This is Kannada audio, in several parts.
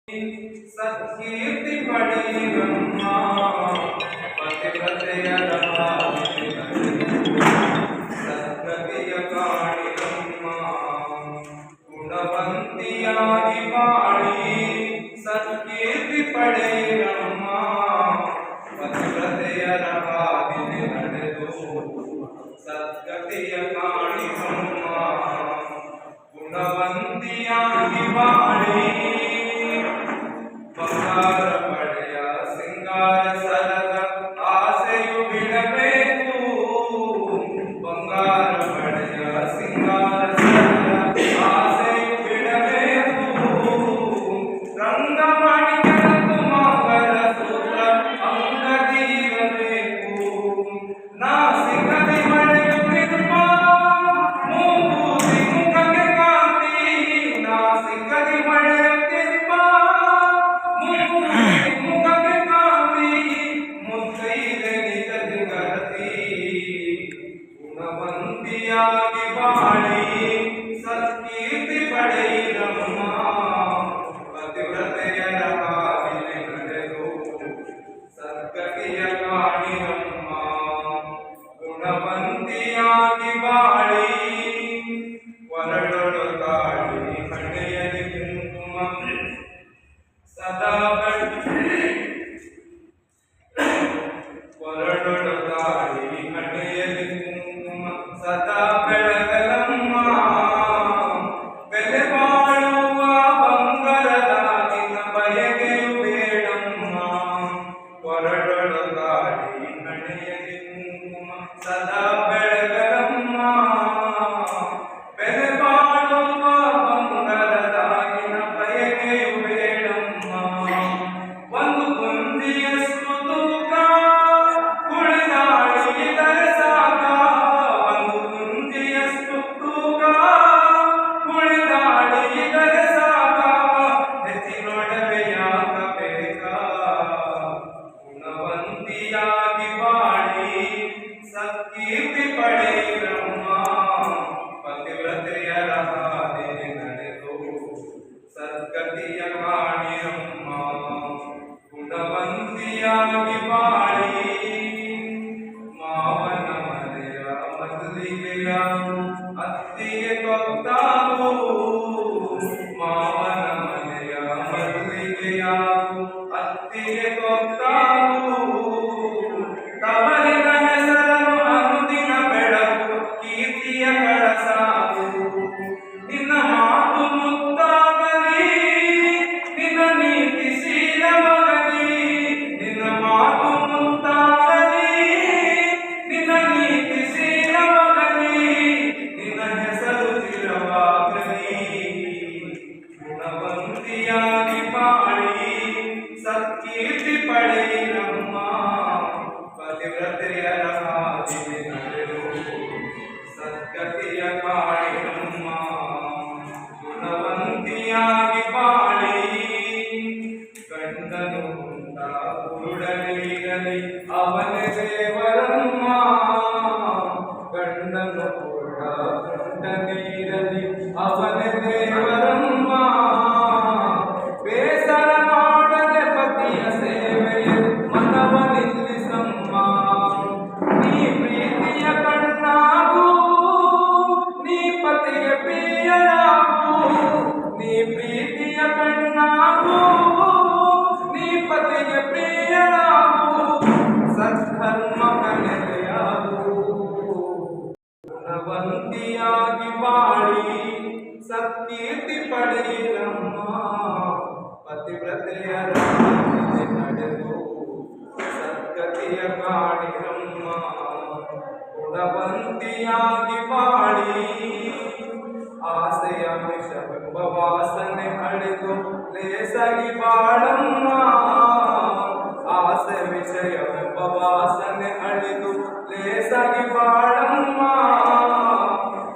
सत्कीर्ति पड़ी ब्रह्मा पतिव्रतय सत्कृतिय काणी ब्रह्मा गुणवंतियागी वाणी सत्कीर्ति पड़े ब्रह्मा पतिव्रतय सत्कृतिय काणी ब्रह्मा गुणवंतियागी वाणी ಬಂಗಾರ ಪಡೆಯ ಸಿಂಗಾರ ಸರದ ಆಸೆಯು ಬಿಡಬೇಕು ಬಂಗಾರ ಪಡೆಯ ಸಿಂಗಾರ ಸರದ ಆಸೆಯು ಬಿಡಬೇಕು ರಂಗ ಮಾಡಿಕೊಂಡು ಮಂಗಲ ಸೂತ್ರ ಅಂಗದಿ ಇರಬೇಕು ನಾಸಿಕದಿ ಮಳೆಯುತ್ತಿರುವ ಮೂಗೂದಿ ಮುಖಕ್ಕೆ ಕಾಂತಿ ನಾಸಿಕದಿ ಮಳೆಯುತ್ತಿರುವ गुणवंतियागी वाणी सत्कीर्ति पड़े ब्रह्मा पतिव्रतय ನಡೆದು सत्कृतिय काणी ब्रह्मा गुणवंतियागी वाणी वरडೊಳು ತಾಳಿ ಹಣೆಯಲ್ಲಿ ಕುಂಕುಮ ಸದಾ ವರಡೊಳು ತಾಳಿ ಹಣೆಯಲ್ಲಿ ಸದಾ ಬೆಳಗಲಮ್ಮ ಬೆಲೆ ಬಾಳುವ ಬಂಗಾರದಾಗಿನ ಬಯಕೆಯು ಬೇಡಮ್ಮ ಹೊರಡೊಳ ಗಾಳಿ ಹಣೆಯಲ್ಲಿ ಕುಂಕುಮ ಸದಾ ಬೆಳಗಲಮ್ಮ ಬೆಲೆ ಬಾಳುವ ಬಂಗಾರದಾಗಿನ ಬಯಕೆಯು ಬೇಡಮ್ಮ ಒಂದು ಕುಂದಿಯಷ್ಟು ತೂಕ सत्कीर्ति पड़े ब्रह्मा पतिव्रतय ನಡೆದು सत्कृतिय काणी ब्रह्मा गुणवंतियागी वाणी ಮಾವನ ಮನೆಯ ಮದುವೆಯ ಅತ್ತಿಗೆ ಕೊತ್ತಾವು ಮಾವನ ಮನೆಯ ಮದುವೆಯ ಅತ್ತಿಗೆ ಕೊತ್ತಾವು ತವರಿನ ಹೆಸರನ್ನು ಅನುದಿನ ಬೆಳಕು ಕೀರ್ತಿಯ ಕಳಸಾವು ನಿನ್ನ ಮಾತು ಮುತ್ತಾಗಲಿ ನಿನ್ನ ನೀತಿ ಶೀಲವಾಗಲಿ ನಿನ್ನ ಮಾತು ಮುತ್ತಾಗಲಿ ನಿನ್ನ ನೀತಿ ಶೀಲವಾಗಲಿ ನಿನ್ನ ಹೆಸರು ಚಿರವಾಗಲಿ ಗುಣವಂತಿಯಾಗಿ ಬಾಳಿ ಸತ್ಕೀರ್ತಿ ಪಡೆ ನಮ್ಮ पतिव्रतय ನಡೆದು ಸತ್ಕೃತಿಯ ಕಾಳಿ ಬ್ರಹ್ಮ ಗುಣವಂತಿಯಾಗಿ ಬಾಳಿ ಗಂಡನು ಉಂಟ ಕುರುಡನಿರಲಿ ಅವನೇ ದೇವರಮ್ಮ ಗಂಡನು ಕೂಡ ಕುರುಡನಿರಲಿ ಅವನೇ ದೇವರಮ್ಮ ಬೇಸರ ಮಾಡದೆ ಪತಿಯ ಸೇವೆಯ ಮನವ ನಿಲ್ಲಿಸಮ್ಮ ನೀ ಪ್ರೀತಿಯ ಕಣ್ಣಾಗು ನೀ ಪತಿಯ ಪ್ರಿಯನಾಗು ನೀ ಪ್ರೀತಿಯ ಕಣ್ಣಾಗು ನೀ ಪತಿಯ ಪ್ರಿಯನಾಗು ಸದ್ಧರ್ಮ ಕನೆಯಾಗು ಗುಣವಂತಿಯಾಗಿ ಬಾಳಿ ಸತ್ಕೀರ್ತಿ ಪಡೆಯಿರಮ್ಮ ಪತಿವ್ರತೆಯ ನಡೆದು ಸತ್ಕೃತಿಯ ಕಾಣಿ ಬ್ರಹ್ಮ ಗುಣವಂತಿಯಾಗಿ ಬಾಳಿ ಆಸೆಯ ವಿಷವೆಂಬ ವಾಸನೆ ಅಳೆದು ಲೇಸಾಗಿ ಬಾಳಮ್ಮ ಆಸೆ ವಿಷಯವೆಂಬ ವಾಸನೆ ಅಳೆದು ಲೇಸಾಗಿ ಬಾಳಮ್ಮ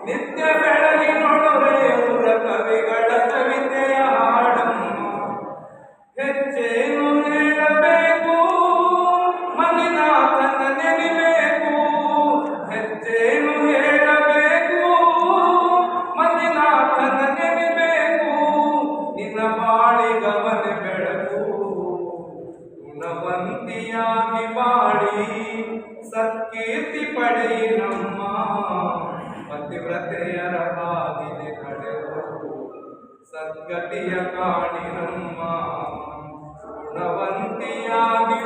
ನಿತ್ಯ ಬೆಳಗಿನೊಳಗೆಯುರ ಕವಿಗಳ ಕವಿತೆಯ ಹಾಡಮ್ಮ ಹೆಚ್ಚೇನು ಹೇಳಬೇಕು ಮಲ್ಲಿನಾಥನ ನೆನೆಬೇಕು ಹೆಚ್ಚೇನು ಹೇಳಬೇಕು ಮಲ್ಲಿನಾಥನ ನೆನೆಬೇಕು ನಿನ್ನ ಬಾಳಿಗವನೆ ಸತ್ಕೀರ್ತಿ ಪಡೆಯಿನಮ್ಮ ಪತಿವ್ರತೆಯರ ಹಾದಿಗೆ ನಡೆದು ಸದ್ಗತಿಯ ಕಾಣಿನಮ್ಮ ಗುಣವಂತಿಯಾಗಿ